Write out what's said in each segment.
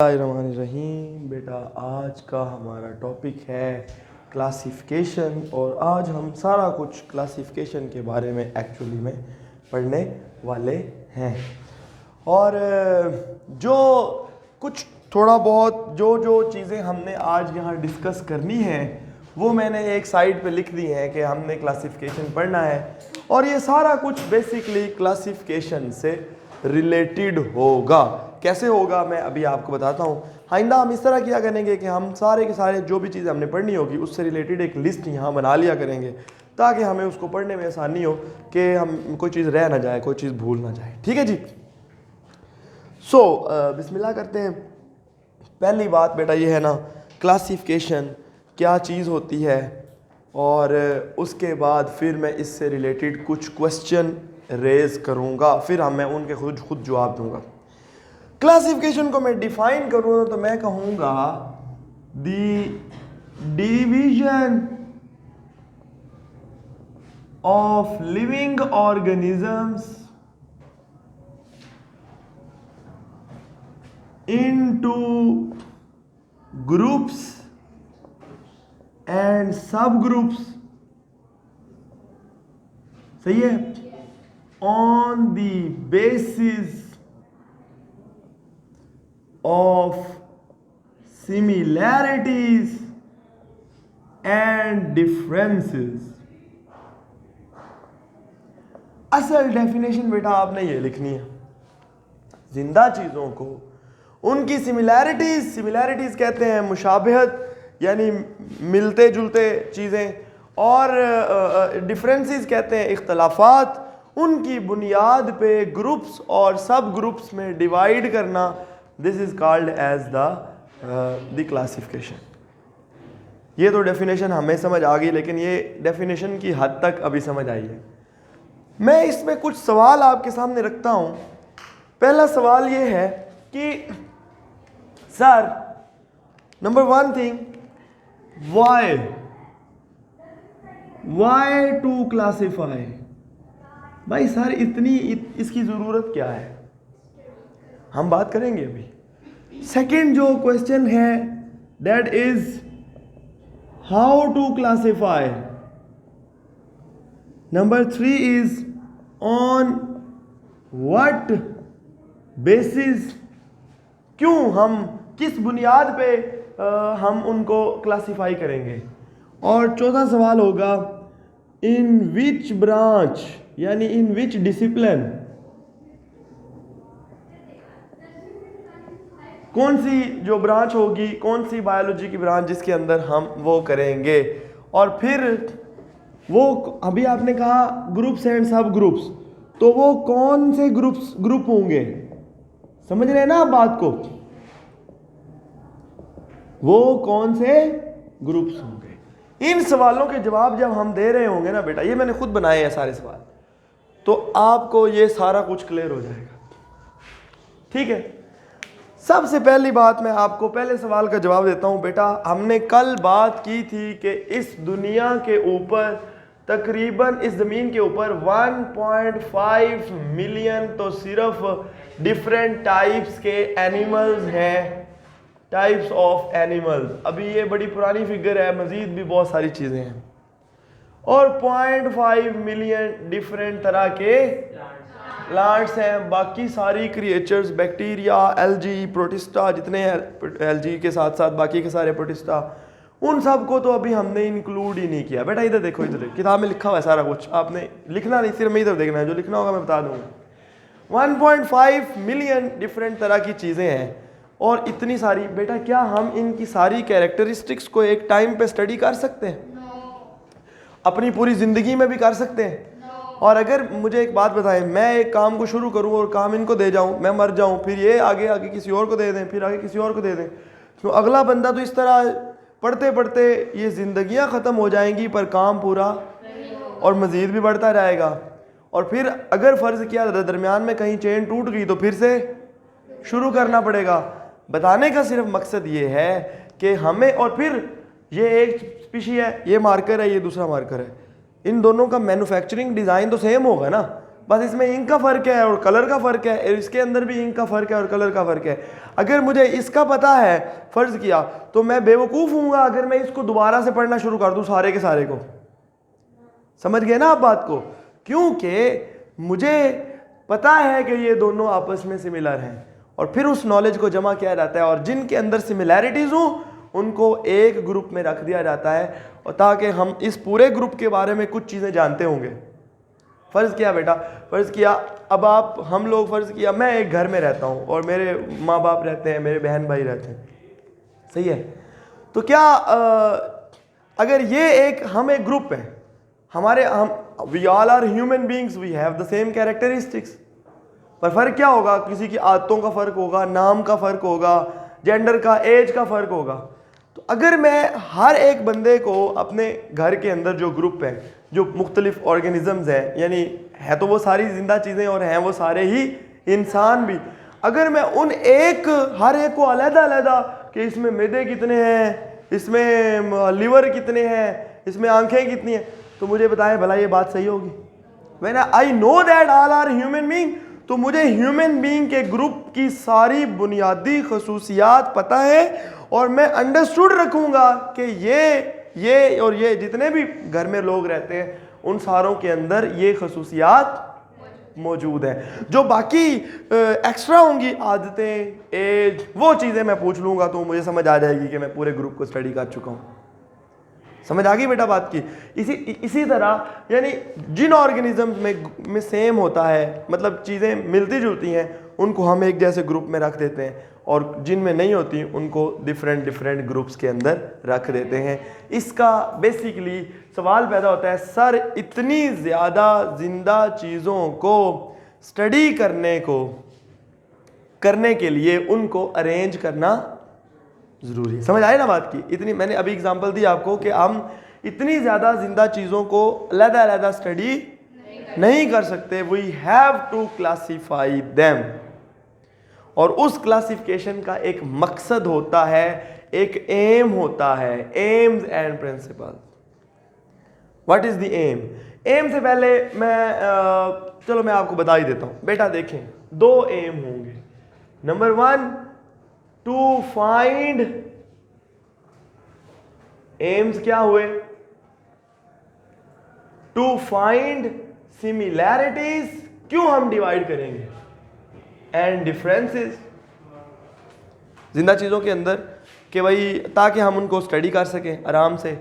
रहीम। बेटा आज का हमारा टॉपिक है क्लासिफिकेशन और आज हम सारा कुछ क्लासिफिकेशन के बारे में एक्चुअली में पढ़ने वाले हैं। और जो कुछ थोड़ा बहुत जो चीज़ें हमने आज यहाँ डिस्कस करनी है वो मैंने एक साइड पे लिख दी है कि हमने क्लासिफिकेशन पढ़ना है और ये सारा कुछ बेसिकली क्लासिफिकेशन से रिलेटेड होगा। कैसे होगा मैं अभी आपको बताता हूँ। आइंदा हम इस तरह किया करेंगे कि हम सारे के सारे जो भी चीज़ें हमने पढ़नी होगी उससे रिलेटेड एक लिस्ट यहाँ बना लिया करेंगे ताकि हमें उसको पढ़ने में आसानी हो कि हम कोई चीज़ रह ना जाए, कोई चीज़ भूल ना जाए। ठीक है जी। बिस्मिल्लाह करते हैं। पहली बात बेटा ये है ना, क्लासिफिकेशन क्या चीज़ होती है और उसके बाद फिर मैं इससे रिलेटेड कुछ क्वेश्चन रेज करूँगा, फिर मैं उनके खुद जवाब दूँगा। क्लासिफिकेशन को मैं डिफाइन करूँ तो मैं कहूँगा the division of living organisms into groups and सब ग्रुप्स, सही है, on the basis of similarities and differences। असल डेफिनेशन बेटा आपने ये लिखनी है, जिंदा चीज़ों को उनकी सिमिलैरिटीज़ कहते हैं मुशाबहत यानी मिलते जुलते चीज़ें, और डिफरेंसेस कहते हैं इख्तलाफात। उनकी बुनियाद पे ग्रुप्स और सब ग्रुप्स में डिवाइड करना, this is called as the classification. ये तो डेफिनेशन हमें समझ आ गई, लेकिन ये डेफिनेशन की हद तक अभी समझ आई है। मैं इसमें कुछ सवाल आपके सामने रखता हूँ। पहला सवाल ये है कि sir, number one thing, why to classify. भाई सर इसकी ज़रूरत क्या है, हम बात करेंगे अभी। सेकंड जो क्वेश्चन है that is how to classify. Number three is on what basis, क्यों, हम किस बुनियाद पे हम उनको क्लासिफाई करेंगे। और चौथा सवाल होगा इन विच ब्रांच यानी इन विच डिसिप्लिन, कौन सी जो ब्रांच होगी, कौन सी बायोलॉजी की ब्रांच जिसके अंदर हम वो करेंगे। और फिर वो अभी आपने कहा ग्रुप्स एंड सब ग्रुप्स, तो वो कौन से ग्रुप होंगे, समझ रहे हैं ना आप बात को, वो कौन से ग्रुप्स होंगे। इन सवालों के जवाब जब हम दे रहे होंगे ना बेटा, ये मैंने खुद बनाए हैं सारे सवाल, तो आपको ये सारा कुछ क्लियर हो जाएगा। ठीक है। सबसे पहली बात मैं आपको पहले सवाल का जवाब देता हूं। बेटा हमने कल बात की थी कि इस दुनिया के ऊपर तकरीबन, इस ज़मीन के ऊपर 1.5 मिलियन तो सिर्फ डिफरेंट टाइप्स के एनिमल्स हैं, टाइप्स ऑफ एनिमल्स। अभी ये बड़ी पुरानी फिगर है, मज़ीद भी बहुत सारी चीज़ें हैं। और 0.5 मिलियन डिफरेंट तरह के प्लांट्स हैं। बाकी सारी क्रिएचर्स, बैक्टीरिया, एल्गी, प्रोटिस्टा, जितने एल्गी के साथ साथ बाकी के सारे प्रोटिस्टा, उन सब को तो अभी हमने इंक्लूड ही नहीं किया। बेटा इधर देखो, इधर किताब में लिखा हुआ है सारा कुछ, आपने लिखना नहीं, सिर्फ मैं इधर देखना है, जो लिखना होगा मैं बता दूंगा। 1.5 मिलियन डिफरेंट तरह की चीज़ें हैं और इतनी सारी। बेटा क्या हम इनकी सारी कैरेक्टरिस्टिक्स को एक टाइम पे स्टडी कर सकते हैं? अपनी पूरी ज़िंदगी में भी कर सकते हैं? और अगर मुझे एक बात बताएं, मैं एक काम को शुरू करूं और काम इनको दे जाऊं, मैं मर जाऊं, फिर ये आगे किसी और को दे दें, फिर आगे किसी और को दे दें, तो अगला बंदा तो इस तरह पढ़ते पढ़ते ये ज़िंदगियां ख़त्म हो जाएंगी पर काम पूरा और मज़ीद भी बढ़ता जाएगा। और फिर अगर फ़र्ज़ किया दरमियान में कहीं चेन टूट गई तो फिर से शुरू करना पड़ेगा। बताने का सिर्फ मकसद ये है कि हमें, और फिर ये एक स्पीशी है, ये मार्कर है, ये दूसरा मार्कर है, इन दोनों का मैन्युफैक्चरिंग डिज़ाइन तो सेम होगा ना, बस इसमें इंक का फ़र्क है और कलर का फ़र्क है, इसके अंदर भी इंक का फ़र्क है और कलर का फ़र्क है। अगर मुझे इसका पता है फ़र्ज़ किया तो मैं बेवकूफ़ हूँगा अगर मैं इसको दोबारा से पढ़ना शुरू कर दूँ सारे के सारे को। समझ गए ना आप बात को? क्योंकि मुझे पता है कि ये दोनों आपस में सिमिलर हैं और फिर उस नॉलेज को जमा किया जाता है और जिनके अंदर सिमिलैरिटीज़ हों उनको एक ग्रुप में रख दिया जाता है और ताकि हम इस पूरे ग्रुप के बारे में कुछ चीज़ें जानते होंगे। फ़र्ज़ किया बेटा, फ़र्ज़ किया अब आप हम लोग फ़र्ज़ किया मैं एक घर में रहता हूँ और मेरे माँ बाप रहते हैं, मेरे बहन भाई रहते हैं, सही है? तो क्या अगर ये हम एक ग्रुप है, we all are human beings, we have the same characteristics, पर फ़र्क क्या होगा? किसी की आदतों का फ़र्क होगा, नाम का फ़र्क होगा, जेंडर का, एज का फ़र्क होगा। तो अगर मैं हर एक बंदे को अपने घर के अंदर जो ग्रुप है, जो मुख्तलिफ ऑर्गेनिज़म्स हैं, यानी है तो वो सारी ज़िंदा चीज़ें और हैं वो सारे ही इंसान भी, अगर मैं उन हर एक को अलग-अलग कि इसमें मैदे कितने हैं, इसमें लिवर कितने हैं, इसमें आंखें कितनी हैं, तो मुझे बताएं भला ये बात सही होगी? When I know that all are human being, तो मुझे ह्यूमन बीइंग के ग्रुप की सारी बुनियादी खसूसियात पता है और मैं अंडरस्टूड रखूँगा कि ये और ये जितने भी घर में लोग रहते हैं उन सारों के अंदर ये खसूसियात मौजूद हैं। जो बाकी एक्स्ट्रा होंगी, आदतें, एज, वो चीज़ें मैं पूछ लूँगा तो मुझे समझ आ जाएगी कि मैं पूरे ग्रुप को स्टडी कर चुका हूँ। समझ आ गई बेटा बात की? इसी तरह यानी जिन ऑर्गेनिजम्स में सेम होता है, मतलब चीज़ें मिलती जुलती हैं, उनको हम एक जैसे ग्रुप में रख देते हैं और जिनमें नहीं होती उनको डिफरेंट ग्रुप्स के अंदर रख देते हैं। इसका बेसिकली सवाल पैदा होता है, सर इतनी ज़्यादा ज़िंदा चीज़ों को स्टडी करने के लिए उनको अरेंज करना ज़रूरी है। समझ आए ना बात की? इतनी मैंने अभी एग्जांपल दी आपको कि हम इतनी ज़्यादा ज़िंदा चीज़ों को अलग-अलग स्टडी नहीं कर सकते। We have to classify them, और उस क्लासिफिकेशन का एक मकसद होता है, एक एम होता है, aims and principle. What is the aim? Aim से पहले चलो मैं आपको बता ही देता हूँ बेटा। देखें, दो एम होंगे। नंबर 1 टू फाइंड, एम्स क्या हुए? टू फाइंड सिमिलैरिटीज, क्यों हम डिवाइड करेंगे, एंड डिफरेंसेस, जिंदा चीजों के अंदर कि भाई ताकि हम उनको स्टडी कर सकें आराम से।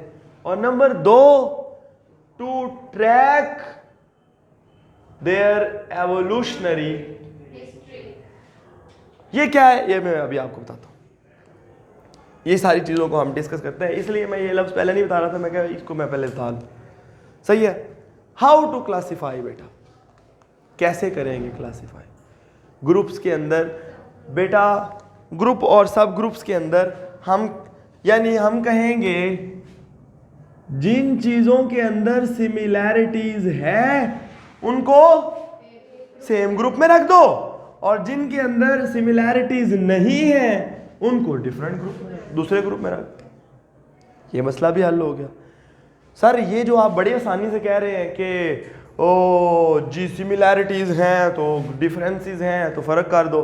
और number 2 to track their evolutionary. ये क्या है ये मैं अभी आपको बताता हूँ। ये सारी चीज़ों को हम डिस्कस करते हैं, इसलिए मैं ये लफ्ज़ पहले नहीं बता रहा था, मैं क्या इसको मैं पहले बता दूँ। सही है? हाउ टू क्लासीफाई बेटा, कैसे करेंगे क्लासीफाई ग्रुप्स के अंदर? बेटा ग्रुप और सब ग्रुप्स के अंदर हम कहेंगे जिन चीज़ों के अंदर सिमिलैरिटीज है उनको सेम ग्रुप में रख दो, और जिनके अंदर सिमिलैरिटीज नहीं है उनको डिफरेंट ग्रुप में, दूसरे ग्रुप में रख। ये मसला भी हल हो गया। सर ये जो आप बड़ी आसानी से कह रहे हैं कि ओ जी सिमिलैरिटीज हैं तो डिफरेंसेस हैं तो फ़र्क कर दो,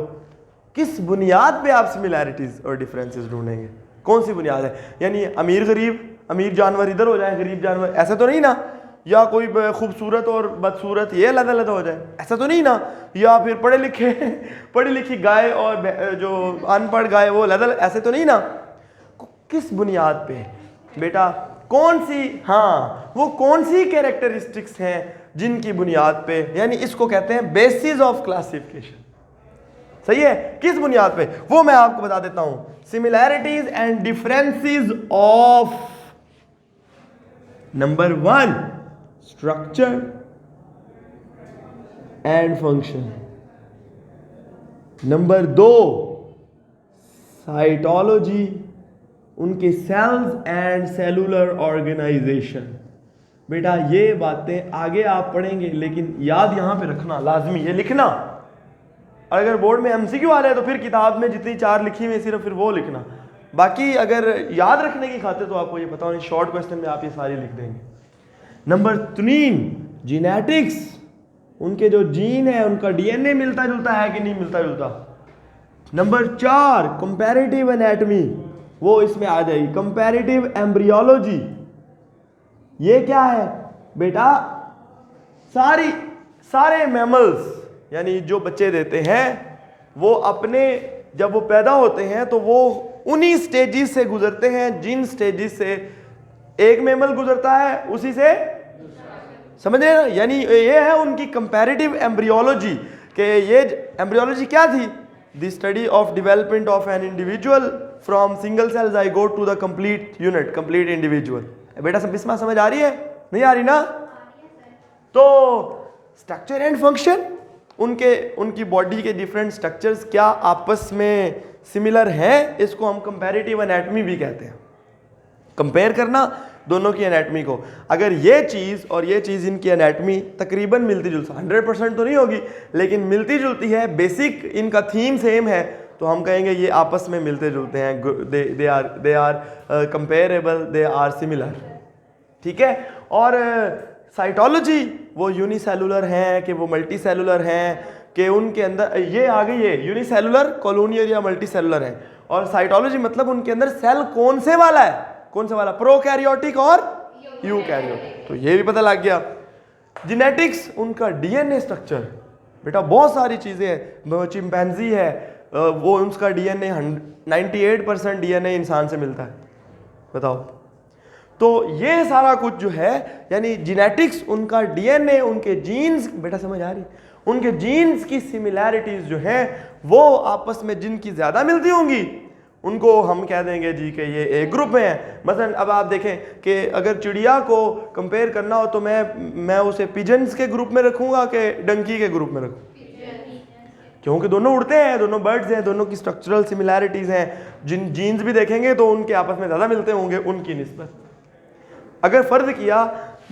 किस बुनियाद पे आप सिमिलैरिटीज और डिफरेंसेस ढूंढेंगे? कौन सी बुनियाद है? यानी अमीर गरीब, अमीर जानवर इधर हो जाए, गरीब जानवर, ऐसा तो नहीं ना? या कोई खूबसूरत और बदसूरत ये अलग अलग हो जाए, ऐसा तो नहीं ना? या फिर पढ़ी लिखी गाय और जो अनपढ़ गाय वो अलग अलग, ऐसे तो नहीं ना? किस बुनियाद पे बेटा? कौन सी, हाँ वो कौन सी कैरेक्टरिस्टिक्स हैं जिनकी बुनियाद पे, यानी इसको कहते हैं बेसिस ऑफ क्लासिफिकेशन। सही है? किस बुनियाद पे वो मैं आपको बता देता हूं। Similarities and differences of number 1 structure and function, number 2 cytology, उनके सेल्स एंड सेलुलर ऑर्गेनाइजेशन। बेटा ये बातें आगे आप पढ़ेंगे, लेकिन याद यहां पे रखना लाजमी, ये लिखना। अगर बोर्ड में एमसीक्यू आ रहा है तो फिर किताब में जितनी 4 लिखी हुई सिर्फ फिर वो लिखना, बाकी अगर याद रखने की खातिर तो आपको ये पता होनी, शॉर्ट क्वेश्चन में आप ये सारी लिख देंगे। नंबर 3 जीनेटिक्स उनके जो जीन है उनका डीएनए मिलता जुलता है कि नहीं मिलता जुलता। नंबर 4 कंपैरेटिव एनाटॉमी, वो इसमें आ जाएगी। कंपैरेटिव एम्ब्रियोलॉजी, ये क्या है बेटा? सारे मैमल्स यानी जो बच्चे देते हैं वो अपने जब वो पैदा होते हैं तो वो उन्हीं स्टेजेस से गुजरते हैं जिन स्टेजेस से एक मैमल गुजरता है उसी से, समझ रहे ना? यानी ये है उनकी कंपैरेटिव एम्ब्रियोलॉजी। कि ये एम्ब्रियोलॉजी क्या थी? The study of development of an individual from single cell zygote to the complete unit, complete individual. बेटा सब इसमें समझ आ रही है? नहीं आ रही ना? तो स्ट्रक्चर एंड फंक्शन, उनकी बॉडी के डिफरेंट स्ट्रक्चर्स क्या आपस में सिमिलर हैं, इसको हम कंपैरेटिव एनाटॉमी भी कहते हैं। कंपेयर करना दोनों की एनाटॉमी को। अगर ये चीज़ और ये चीज़ इनकी एनाटॉमी तकरीबन मिलती जुलती, 100% तो नहीं होगी लेकिन मिलती जुलती है, बेसिक इनका थीम सेम है, तो हम कहेंगे ये आपस में मिलते जुलते हैं। They are comparable, they are similar. ठीक है। और साइटोलॉजी, वो यूनिसेलुलर हैं कि वो मल्टी सेलुलर हैं, कि उनके अंदर ये आ गई है यूनिसेलुलर, कॉलोनियल या मल्टी सेलुलर है। और साइटोलॉजी मतलब उनके अंदर सेल कौन से वाला है, कौन सा वाला, प्रोकैरियोटिक और यूकैरियोटिक। तो ये भी पता लग गया। जेनेटिक्स, उनका डीएनए स्ट्रक्चर, बेटा बहुत सारी चीजें हैं। चिंपैंजी है, वो उसका डीएनए 98% डीएनए इंसान से मिलता है, बताओ। तो ये सारा कुछ जो है यानी जेनेटिक्स, उनका डीएनए, उनके जीन्स, बेटा समझ आ रही? उनके जीन्स की सिमिलैरिटीज जो हैं वो आपस में जिनकी ज्यादा मिलती होंगी उनको हम कह देंगे जी कि ये एक ग्रुप में है। मसलन अब आप देखें कि अगर चिड़िया को कंपेयर करना हो तो मैं उसे पिजन्स के ग्रुप में रखूंगा कि डंकी के ग्रुप में रखूँ? क्योंकि दोनों उड़ते हैं, दोनों बर्ड्स हैं, दोनों की स्ट्रक्चरल सिमिलैरिटीज हैं। जिन जीन्स भी देखेंगे तो उनके आपस में ज़्यादा मिलते होंगे उनकी निस्बत। अगर फ़र्ज किया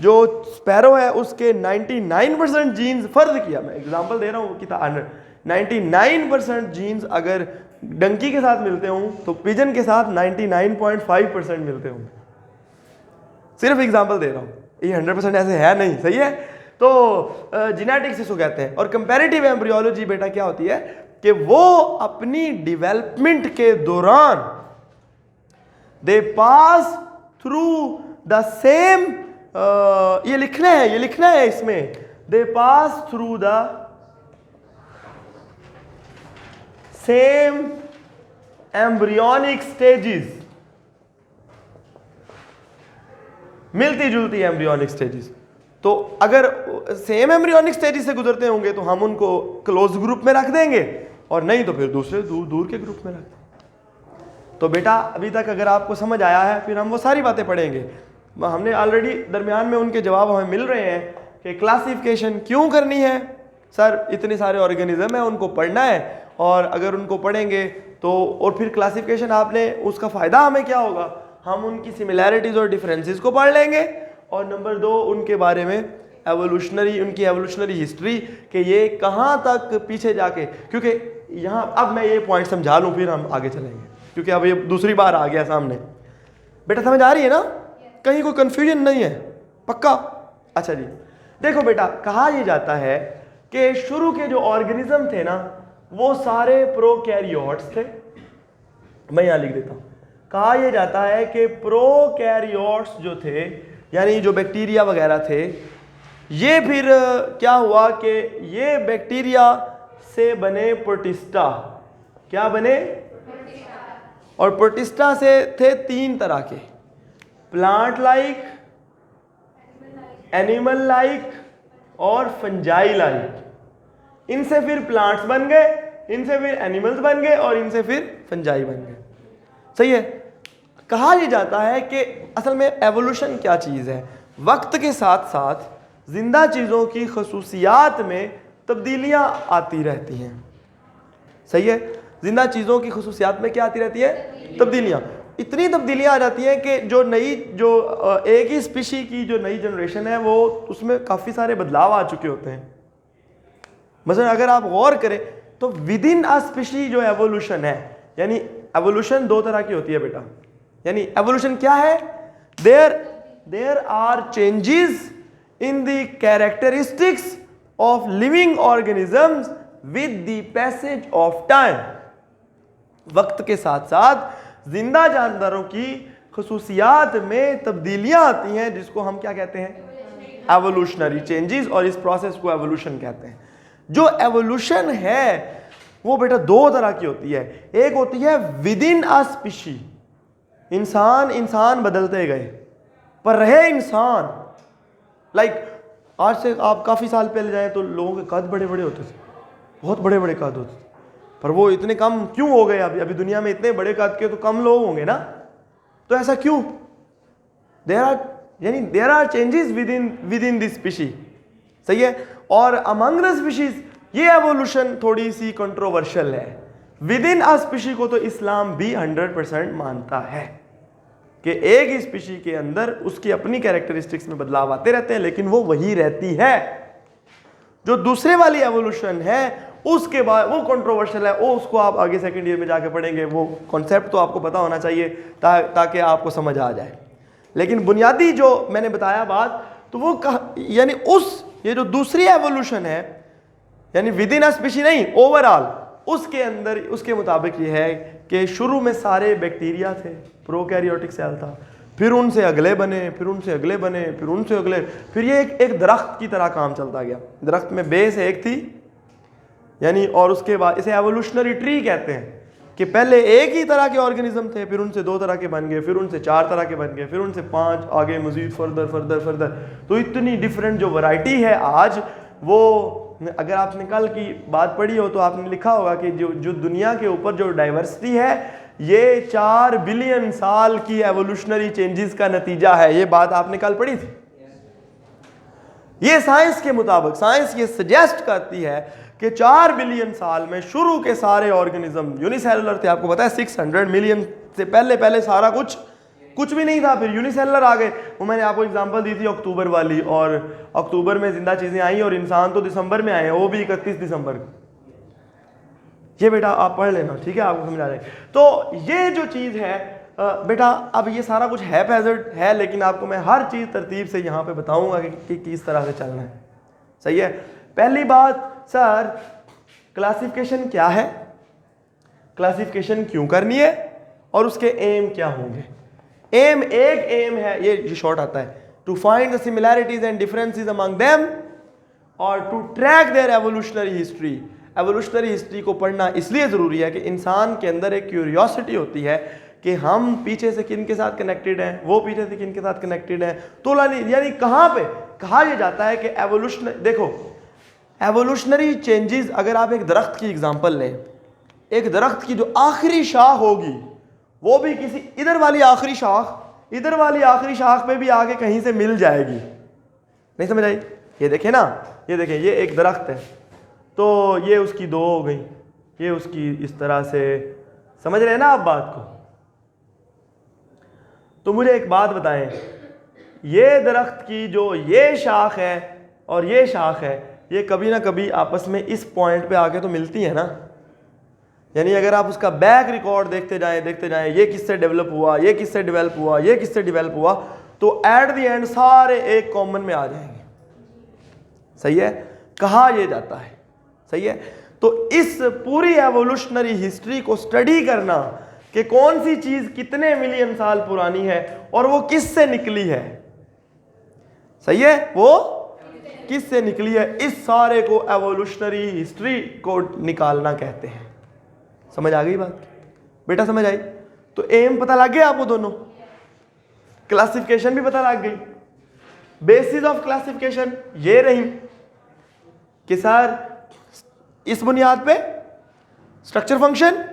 जो स्पैरो है उसके 99% जीन्स, फ़र्ज किया, मैं एग्जांपल दे रहा हूँ कि 99% जीन्स अगर डंकी के साथ मिलते हों तो पिजन के साथ 99.5% मिलते होंगे। सिर्फ एग्जांपल दे रहा हूँ, ये 100% ऐसे है नहीं, सही है। तो जेनेटिक्स इसको कहते हैं। और कंपैरेटिव एम्ब्रियोलॉजी बेटा क्या होती है कि वो अपनी डेवलपमेंट के दौरान they pass through the same, ये लिखना है इसमें, they pass through the same embryonic stages, मिलती जुलती एम्ब्रियोनिक स्टेजेस। तो अगर सेम एम्ब्रियोनिक स्टेजेस से गुजरते होंगे तो हम उनको क्लोज ग्रुप में रख देंगे, और नहीं तो फिर दूसरे दूर के ग्रुप में रख देंगे। तो बेटा अभी तक अगर आपको समझ आया है, फिर हम वो सारी बातें पढ़ेंगे। हमने ऑलरेडी दरमियान में उनके जवाब हमें मिल रहे हैं कि क्लासिफिकेशन क्यों करनी है सर, इतने सारे ऑर्गेनिज्म है उनको पढ़ना है, और अगर उनको पढ़ेंगे तो और फिर क्लासिफिकेशन आपने, उसका फ़ायदा हमें क्या होगा, हम उनकी सिमिलैरिटीज़ और डिफरेंसेस को पढ़ लेंगे। और नंबर 2 उनके बारे में उनकी एवोल्यूशनरी हिस्ट्री कि ये कहाँ तक पीछे जाके, क्योंकि यहाँ अब मैं ये पॉइंट समझा लूँ फिर हम आगे चलेंगे, क्योंकि अब ये दूसरी बार आ गया सामने। बेटा समझ आ रही है ना? कहीं कोई कन्फ्यूजन नहीं है? पक्का? अच्छा जी, देखो बेटा, कहा यह जाता है कि शुरू के जो ऑर्गेनिज्म थे ना वो सारे प्रोकैरियोट्स थे। मैं यहाँ लिख देता हूँ। कहा यह जाता है कि प्रोकैरियोट्स जो थे यानी जो बैक्टीरिया वगैरह थे, ये फिर क्या हुआ कि ये बैक्टीरिया से बने प्रोटिस्टा। क्या बने? और प्रोटिस्टा से थे 3 तरह के, प्लांट लाइक, एनिमल लाइक और फंजाई लाइक। इनसे फिर प्लांट्स बन गए, इनसे फिर एनिमल्स बन गए और इनसे फिर फंजाई बन गए। सही है। कहा यह जाता है कि असल में एवोल्यूशन क्या चीज़ है, वक्त के साथ साथ जिंदा चीज़ों की खसूसियात में तब्दीलियां आती रहती हैं। सही है। जिंदा चीज़ों की खसूसियात में क्या आती रहती है? तब्दीलियां। इतनी तब्दीलियां आ जाती हैं कि जो एक ही स्पीशी की जो नई जनरेशन है वो उसमें काफ़ी सारे बदलाव आ चुके होते हैं। मसलन अगर आप गौर करें तो विद इन अ स्पीशी जो एवोल्यूशन है, यानी एवोल्यूशन 2 तरह की होती है बेटा। यानी एवोल्यूशन क्या है? There are changes in the characteristics of living organisms with the passage of time. वक्त के साथ साथ जिंदा जानदारों की खसूसियात में तब्दीलियां आती हैं, जिसको हम क्या कहते हैं? एवोल्यूशनरी चेंजेस, और इस प्रोसेस को एवोल्यूशन कहते हैं। जो एवोल्यूशन है वो बेटा दो तरह की होती है। एक होती है विद इन अ स्पीशी, इंसान बदलते गए पर रहे इंसान। लाइक आज से आप काफ़ी साल पहले जाएं तो लोगों के कद बड़े बड़े होते थे, बहुत बड़े बड़े कद होते थे, पर वो इतने कम क्यों हो गए? अभी दुनिया में इतने बड़े कद के तो कम लोग होंगे ना, तो ऐसा क्यों? There are changes within this species, सही है। और अमंग द स्पीशीज ये एवोल्यूशन थोड़ी सी कंट्रोवर्शियल है। विद इन अ स्पीशी को तो इस्लाम भी 100% मानता है कि एक ही स्पीशी के अंदर उसकी अपनी कैरेक्टरिस्टिक्स में बदलाव आते रहते हैं, लेकिन वो वही रहती है। जो दूसरे वाली एवोल्यूशन है उसके बाद वो कंट्रोवर्शियल है, वो उसको आप आगे सेकंड ईयर में जाके पढ़ेंगे। वो कॉन्सेप्ट तो आपको पता होना चाहिए ताकि आपको समझ आ जाए। लेकिन बुनियादी जो मैंने बताया बात, तो वो यानी ये जो दूसरी एवोल्यूशन है, यानी विद इन अ स्पीशी नहीं, ओवरऑल, उसके अंदर उसके मुताबिक ये है कि शुरू में सारे बैक्टीरिया थे, प्रोकैरियोटिक सेल था, फिर उनसे अगले बने, फिर उनसे अगले बने, फिर उनसे अगले, फिर ये एक दरख्त की तरह काम चलता गया। दरख्त में बेस एक थी, यानी, और उसके बाद इसे एवोल्यूशनरी ट्री कहते हैं कि पहले एक ही तरह के ऑर्गेनिज्म थे, फिर उनसे 2 तरह के बन गए, फिर उनसे 4 तरह के बन गए, फिर उनसे 5, आगे मजीद फर्दर। तो इतनी डिफरेंट जो वैरायटी है आज, वो अगर आपने कल की बात पढ़ी हो तो आपने लिखा होगा कि जो दुनिया के ऊपर जो डाइवर्सिटी है ये 4 बिलियन साल की एवोल्यूशनरी चेंजेस का नतीजा है। ये बात आपने कल पढ़ी थी। ये साइंस के मुताबिक, साइंस ये सजेस्ट करती है कि 4 बिलियन साल में शुरू के सारे ऑर्गेनिज्म यूनिसेलुलर थे। आपको पता है 600 मिलियन से पहले सारा कुछ भी नहीं था, फिर यूनिसेलुलर आ गए। वो मैंने आपको एग्जांपल दी थी अक्टूबर वाली, और अक्टूबर में जिंदा चीजें आई और इंसान तो दिसंबर में आए हैं, वो भी 31 दिसंबर को। ये बेटा आप पढ़ लेना, ठीक है, आपको समझ आ जाएगा। तो ये जो चीज है बेटा, अब ये सारा कुछ हैपहैज़र्ड है, लेकिन आपको मैं हर चीज तरतीब से यहाँ पे बताऊंगा कि किस तरह से चलना है, सही है। पहली बात, सर क्लासिफिकेशन क्या है, क्लासिफिकेशन क्यों करनी है, और उसके एम क्या होंगे। एम है, ये शॉर्ट आता है, to find the similarities and differences among them और to track their evolutionary history. Evolutionary history को पढ़ना इसलिए ज़रूरी है कि इंसान के अंदर एक क्यूरियोसिटी होती है कि हम पीछे से किन के साथ कनेक्टेड हैं, वो पीछे से किन के साथ कनेक्टेड हैं। तो यानी कहाँ पे कहा यह जाता है कि एवोल्यूशन, देखो एवोल्यूशनरी चेंजेस, अगर आप एक दरख्त की एग्जांपल लें, एक दरख्त की जो आखिरी शाख होगी वो भी किसी इधर वाली आखिरी शाख पे भी आगे कहीं से मिल जाएगी। नहीं समझ आई? ये देखें ना, ये देखें, ये एक दरख्त है, तो ये उसकी 2 हो गई, ये उसकी इस तरह से, समझ रहे हैं ना आप बात को। तो मुझे एक बात बताएं, ये दरख्त की जो ये शाख है और ये शाख है, ये कभी ना कभी आपस में इस पॉइंट पे आके तो मिलती है ना। यानी अगर आप उसका बैक रिकॉर्ड देखते जाएं, ये किससे डेवलप हुआ, ये किससे डेवलप हुआ, ये किससे डेवलप हुआ, तो एट द एंड सारे एक कॉमन में आ जाएंगे, सही है, कहा यह जाता है, सही है। तो इस पूरी एवोल्यूशनरी हिस्ट्री को स्टडी करना कि कौन सी चीज कितने मिलियन साल पुरानी है और वो किससे निकली है, सही है, वो किससे निकली है, इस सारे को एवोल्यूशनरी हिस्ट्री को निकालना कहते हैं। समझ आ गई बात बेटा, समझ आई? तो एम पता लग गया आपको दोनों, क्लासिफिकेशन भी पता लग गई। बेसिस ऑफ क्लासिफिकेशन ये रही कि सर इस बुनियाद पे स्ट्रक्चर फंक्शन,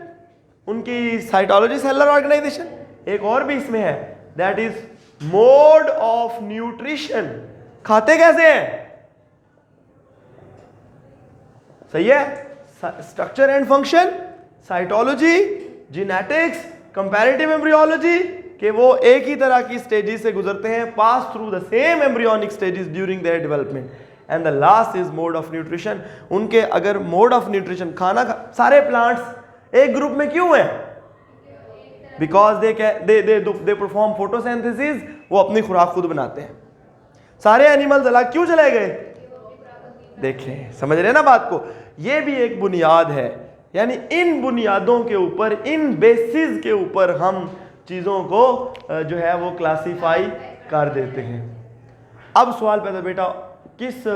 उनकी साइटोलॉजी, सेलुलर ऑर्गेनाइजेशन, एक और भी इसमें है, that is mode of nutrition, खाते कैसे हैं, सही है, structure and function, cytology, genetics, comparative embryology, कि वो एक ही तरह की स्टेजेस से गुजरते हैं, पास through the same embryonic stages during their development, and the last is mode of nutrition. उनके अगर मोड ऑफ न्यूट्रिशन, सारे प्लांट्स एक ग्रुप में क्यों हैं, बिकॉज दे परफॉर्म फोटोसिंथेसिस, वो अपनी खुराक खुद बनाते हैं। सारे एनिमल्स अलग क्यों चले गए, देखें। समझ रहे हैं ना बात को? ये भी एक बुनियाद है, यानी इन बुनियादों के ऊपर, इन बेसिस के ऊपर हम चीज़ों को जो है वो क्लासीफाई कर देते हैं। अब सवाल पैदा बेटा किस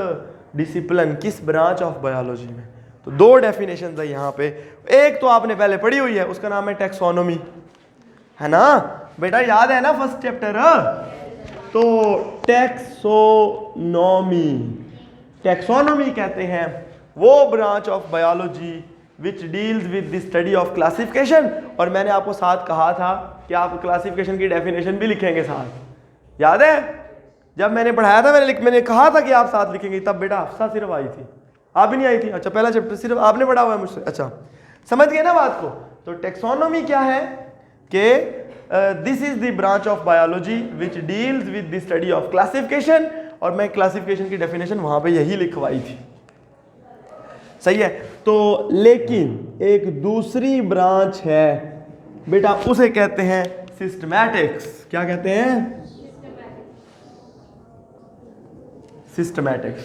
डिसिप्लिन, किस ब्रांच ऑफ बायोलॉजी में? तो दो डेफिनेशन है यहाँ पे। एक तो आपने पहले पढ़ी हुई है, उसका नाम है टैक्सोनॉमी, है ना बेटा? याद है ना फर्स्ट चैप्टर? तो टैक्सोनॉमी, टैक्सोनॉमी कहते हैं वो branch of biology which deals with the study of classification. और मैंने आपको साथ कहा था कि आप क्लासिफिकेशन की डेफिनेशन भी लिखेंगे साथ, याद है? जब मैंने पढ़ाया था मैंने कहा था कि आप साथ लिखेंगे, तब बेटा हफ्सा सिर्फ आई थी, आप भी नहीं आई थी। अच्छा, पहला चैप्टर सिर्फ आपने पढ़ा हुआ है मुझसे। अच्छा, समझ गए ना बात को? तो टैक्सोनॉमी क्या है कि this is the branch of biology which deals with the study of classification, और मैं क्लासिफिकेशन की डेफिनेशन वहां पे यही लिखवाई थी, सही है? तो लेकिन एक दूसरी ब्रांच है बेटा, उसे कहते हैं सिस्टमैटिक्स। क्या कहते हैं? सिस्टमैटिक्स।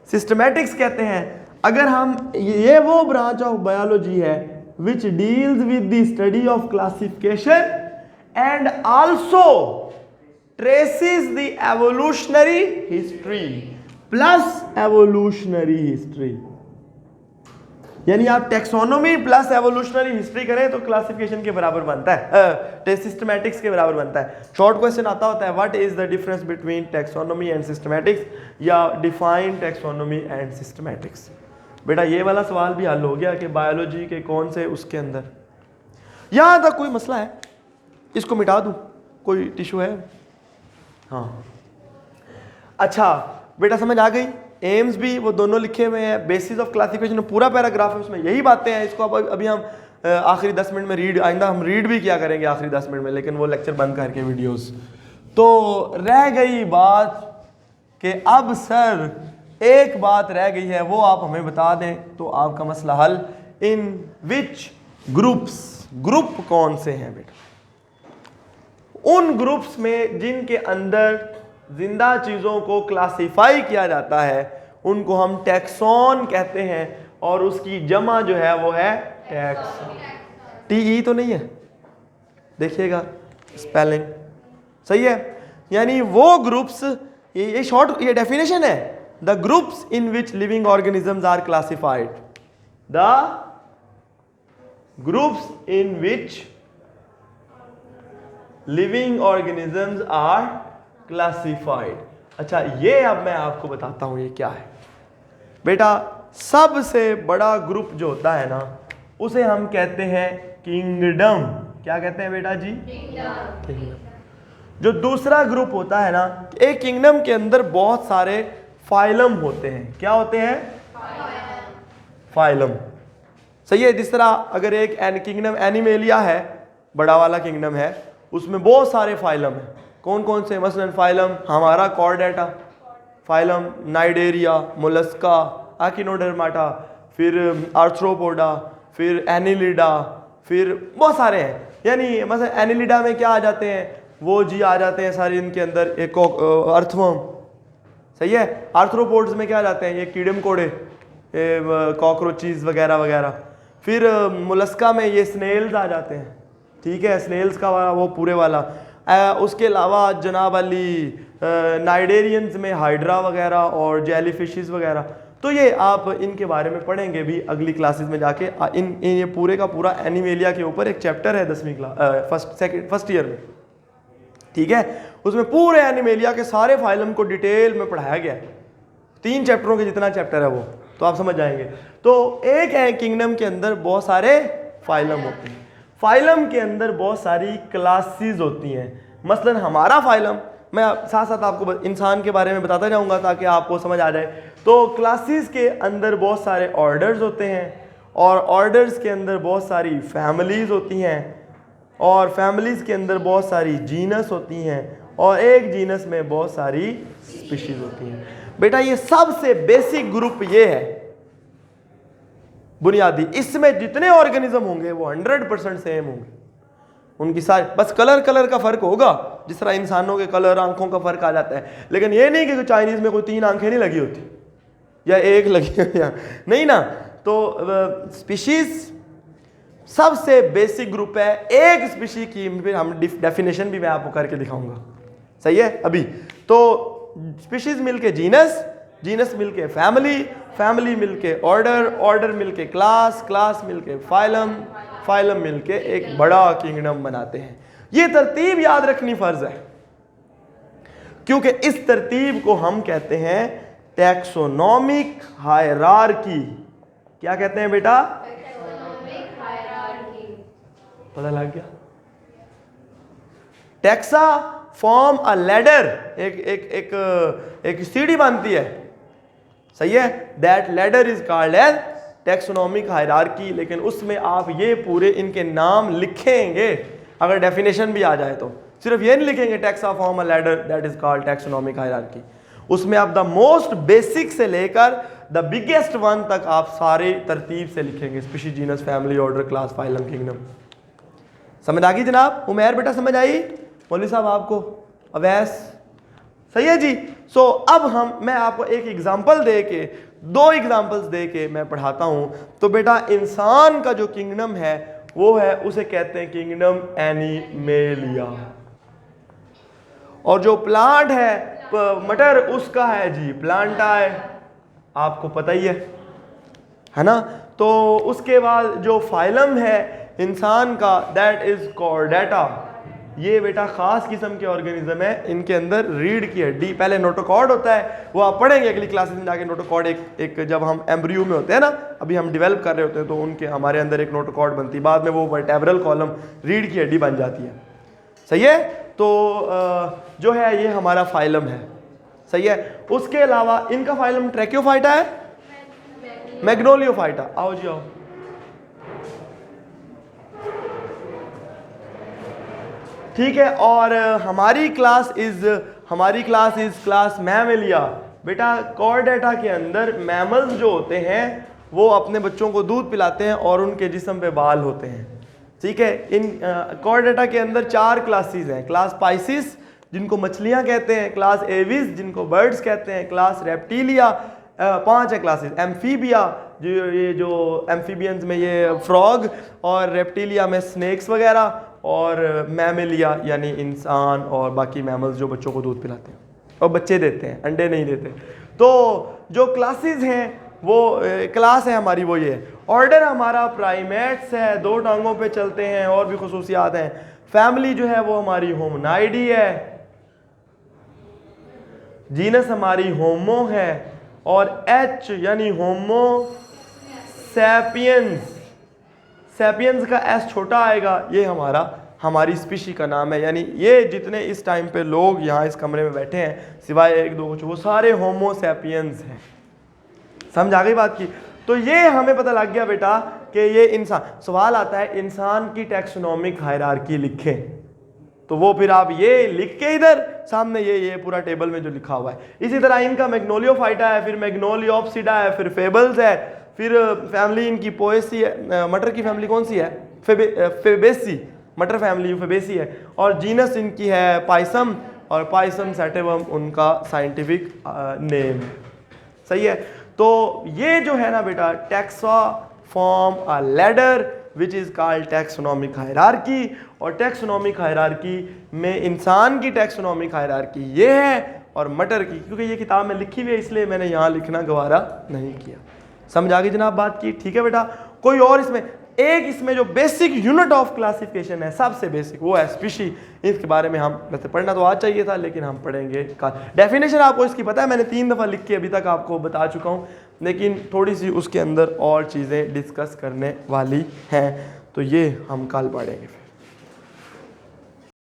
सिस्टमैटिक्स कहते हैं अगर हम, ये वो ब्रांच ऑफ बायोलॉजी है which deals with the study of classification and also traces the evolutionary history plus evolutionary history. यानी आप टैक्सोनॉमी प्लस एवोल्यूशनरी हिस्ट्री करें तो क्लासिफिकेशन के बराबर बनता है, सिस्टमैटिक्स के बराबर बनता है। शॉर्ट क्वेश्चन आता होता है, what is the difference between taxonomy and systematics, या डिफाइन टैक्सोनॉमी एंड सिस्टमैटिक्स। बेटा ये वाला सवाल भी हल हो गया कि बायोलॉजी के कौन से उसके अंदर। यहां तक कोई मसला है? इसको मिटा दूं? कोई टिश्यू है? हाँ, अच्छा बेटा समझ आ गई। एम्स भी वो दोनों लिखे हुए हैं, बेसिस ऑफ क्लासिफिकेशन पूरा पैराग्राफ है, उसमें यही बातें हैं। इसको अब अभी हम आखिरी 10 मिनट में रीड, आइंदा हम रीड भी किया करेंगे आखिरी 10 मिनट में, लेकिन वो लेक्चर बंद करके वीडियोस। तो रह गई बात कि अब सर एक बात रह गई है, वो आप हमें बता दें तो आपका मसला हल। इन विच ग्रुप्स, ग्रुप कौन से हैं बेटा? उन ग्रुप्स में जिनके अंदर जिंदा चीजों को क्लासिफाई किया जाता है उनको हम टैक्सॉन कहते हैं, और उसकी जमा जो है वो है टैक्स। टीई तो नहीं है, देखिएगा स्पेलिंग सही है। यानी वो ग्रुप्स, ये शॉर्ट, ये डेफिनेशन है, the groups in which living organisms are classified, the groups in which living organisms are classified. अच्छा, ये अब मैं आपको बताता हूं ये क्या है बेटा। सबसे बड़ा ग्रुप जो होता है ना उसे हम कहते हैं किंगडम। क्या कहते हैं बेटा जी? किंगडम। जो दूसरा ग्रुप होता है ना, एक किंगडम के अंदर बहुत सारे फाइलम होते हैं। क्या होते हैं? फाइलम। सही है। जिस तरह अगर एक किंगडम एनिमेलिया है, बड़ा वाला किंगडम है, उसमें बहुत सारे फाइलम हैं। कौन कौन से? मसलन फाइलम हमारा कॉर्डेटा, फाइलम नाइडेरिया, मोलस्का, आकिनोडर्माटा, फिर आर्थ्रोपोडा, फिर एनिलिडा, फिर बहुत सारे हैं। यानी मतलब एनिलिडा में क्या आ जाते हैं? वो जी आ जाते हैं सारे इनके अंदर, एक अर्थवर्म, सही है। आर्थ्रोपोड्स में क्या आ जाते हैं? ये कीड़े मकोड़े, कॉकरोचीज वगैरह वगैरह। फिर मोलस्का में ये स्नेल्स आ जाते हैं, ठीक है, स्नेल्स का वो पूरे वाला। उसके अलावा जनाब अली नाइडेरियंस में हाइड्रा वगैरह और जेली फिशेस वगैरह। तो ये आप इनके बारे में पढ़ेंगे भी अगली क्लासेस में जाके। इन ये पूरे का पूरा एनिमेलिया के ऊपर एक चैप्टर है 10वीं क्लास फर्स्ट ईयर में, ठीक है। उसमें पूरे एनिमेलिया के सारे फाइलम को डिटेल में पढ़ाया गया है, 3 चैप्टरों के जितना चैप्टर है वो, तो आप समझ जाएंगे। तो एक है किंगडम के अंदर बहुत सारे फाइलम होते हैं। फाइलम के अंदर बहुत सारी क्लासेस होती हैं। मसलन हमारा फाइलम, मैं साथ साथ आपको इंसान के बारे में बताता जाऊंगा ताकि आपको समझ आ जाए। तो क्लासेस के अंदर बहुत सारे ऑर्डर्स होते हैं, और ऑर्डर्स के अंदर बहुत सारी फैमिलीज होती हैं, और फैमिलीज के अंदर बहुत सारी जीनस होती हैं, और एक जीनस में बहुत सारी स्पीशीज होती हैं। बेटा ये सबसे बेसिक ग्रुप ये है, बुनियादी। इसमें जितने ऑर्गेनिज्म होंगे वो 100% सेम होंगे, उनकी सारी, बस कलर का फर्क होगा। जिस तरह इंसानों के कलर, आंखों का फर्क आ जाता है, लेकिन ये नहीं कि चाइनीज में कोई 3 आंखें नहीं लगी होती, या एक लगी है यहाँ, नहीं ना। तो स्पीशीज सबसे बेसिक ग्रुप है। एक स्पीशी की फिर हम डेफिनेशन भी मैं आपको करके दिखाऊंगा, सही है। अभी तो स्पीशीज मिलके जीनस, जीनस मिलके फैमिली, फैमिली मिलके ऑर्डर, ऑर्डर मिलके क्लास, क्लास मिलके फाइलम, फाइलम मिलके एक बड़ा किंगडम बनाते हैं। ये तरतीब याद रखनी फर्ज है, क्योंकि इस तरतीब को हम कहते हैं टैक्सोनॉमिक हायरार्की। क्या कहते हैं बेटा? पता लग गया? टैक्सा फॉर्म अ लैडर, एक सीढ़ी बनती है, सही है। That ladder is called as taxonomic hierarchy. लेकिन उसमें आप ये पूरे इनके नाम लिखेंगे, अगर डेफिनेशन भी आ जाए तो सिर्फ ये नहीं लिखेंगे taxa form a ladder that is called taxonomic hierarchy. उसमें आप द मोस्ट बेसिक से लेकर द बिगेस्ट वन तक आप सारे तरतीब से लिखेंगे, species, genus, family, order, class, phylum, kingdom. समझ आ गई जनाब? उमैर बेटा समझ आई? मौलवी साहब आपको? अवैस? सही है जी। सो अब मैं आपको एक एग्जांपल दे के, दो एग्जांपल्स दे के मैं पढ़ाता हूं। तो बेटा इंसान का जो किंगडम है वो है, उसे कहते हैं किंगडम एनिमेलिया। और जो प्लांट है मटर, उसका है जी प्लांटाई, आपको पता ही है ना। तो उसके बाद जो फाइलम है इंसान का, दैट इज कॉर्डेटा। ये बेटा खास किस्म के ऑर्गेनिज्म है, इनके अंदर रीढ़ की हड्डी, पहले नोटोकॉर्ड होता है, वो आप पढ़ेंगे अगली क्लासेस में जाके। नोटोकॉर्ड एक जब हम एम्ब्रियो में होते हैं ना, अभी हम डेवलप कर रहे होते हैं, तो उनके हमारे अंदर एक नोटोकॉर्ड बनती है, बाद में वो वर्टेब्रल कॉलम रीढ़ की हड्डी बन जाती है, सही है। तो जो है ये हमारा फाइलम है, सही है। उसके अलावा इनका फाइलम ट्रैक्योफाइटा है, मैग्नोलियोफाइटा। आओ जी आओ। ठीक है। और हमारी क्लास इज क्लास मैमेलिया। बेटा कॉर्डेटा के अंदर मैमल्स जो होते हैं वो अपने बच्चों को दूध पिलाते हैं और उनके जिस्म पे बाल होते हैं, ठीक है। इन कॉर्डेटा के अंदर 4 क्लासेस हैं। क्लास पाइसिस जिनको मछलियां कहते हैं, क्लास एविस जिनको बर्ड्स कहते हैं, क्लास रेप्टिलिया, 5 है क्लासेस। एम्फीबिया जो एम्फीबियंस में ये फ्रॉग, और रेप्टिलिया में स्नेक्स वगैरह, और मैमेलिया यानी इंसान और बाकी मैमल्स जो बच्चों को दूध पिलाते हैं और बच्चे देते हैं, अंडे नहीं देते। तो जो क्लासेस हैं वो क्लास है हमारी वो ये है। ऑर्डर हमारा प्राइमेट्स है, 2 टांगों पे चलते हैं, और भी खुसूसियात हैं। फैमिली जो है वो हमारी होमनाइडी है। जीनस हमारी होमो है, और एच यानी होमो सैपियंस, सैपियंस का एस छोटा आएगा, ये हमारी स्पीशी का नाम है। यानी ये जितने इस टाइम पे लोग यहाँ इस कमरे में बैठे हैं सिवाय 1-2 कुछ, वो सारे होमो सैपियंस हैं। समझ आ गई बात की? तो ये हमें पता लग गया बेटा कि ये इंसान। सवाल आता है इंसान की टैक्सोनॉमिक हायरार्की लिखें, तो वो फिर आप ये लिख के इधर सामने ये पूरा टेबल में जो लिखा हुआ है। इसी तरह इनका मैग्नोलियोफाइटा है, फिर मैग्नोलियोप्सिडा है, फिर फेबल्स है, फिर फैमिली इनकी पोएसी है। मटर की फैमिली कौन सी है? फेबेसी, मटर फैमिली फेबेसी है। और जीनस इनकी है पाइसम, और पाइसम सैटिवम उनका साइंटिफिक नेम है, सही है। तो ये जो है ना बेटा taxa form a ladder which is called taxonomic hierarchy. और टैक्सोनॉमिक हायरार्की में इंसान की टैक्सोनॉमिक हायरार्की ये है, और मटर की, क्योंकि ये किताब में लिखी हुई है इसलिए मैंने यहाँ लिखना गवारा नहीं किया। समझ आ गई जनाब बात की? ठीक है बेटा। कोई और इसमें जो बेसिक यूनिट ऑफ क्लासिफिकेशन है, सबसे बेसिक, वो है स्पीशी। इसके बारे में हम वैसे पढ़ना तो आज चाहिए था, लेकिन हम पढ़ेंगे कल। डेफिनेशन आपको इसकी पता है, मैंने 3 दफ़ा लिख के अभी तक आपको बता चुका हूँ, लेकिन थोड़ी सी उसके अंदर और चीज़ें डिस्कस करने वाली हैं, तो ये हम कल पढ़ेंगे।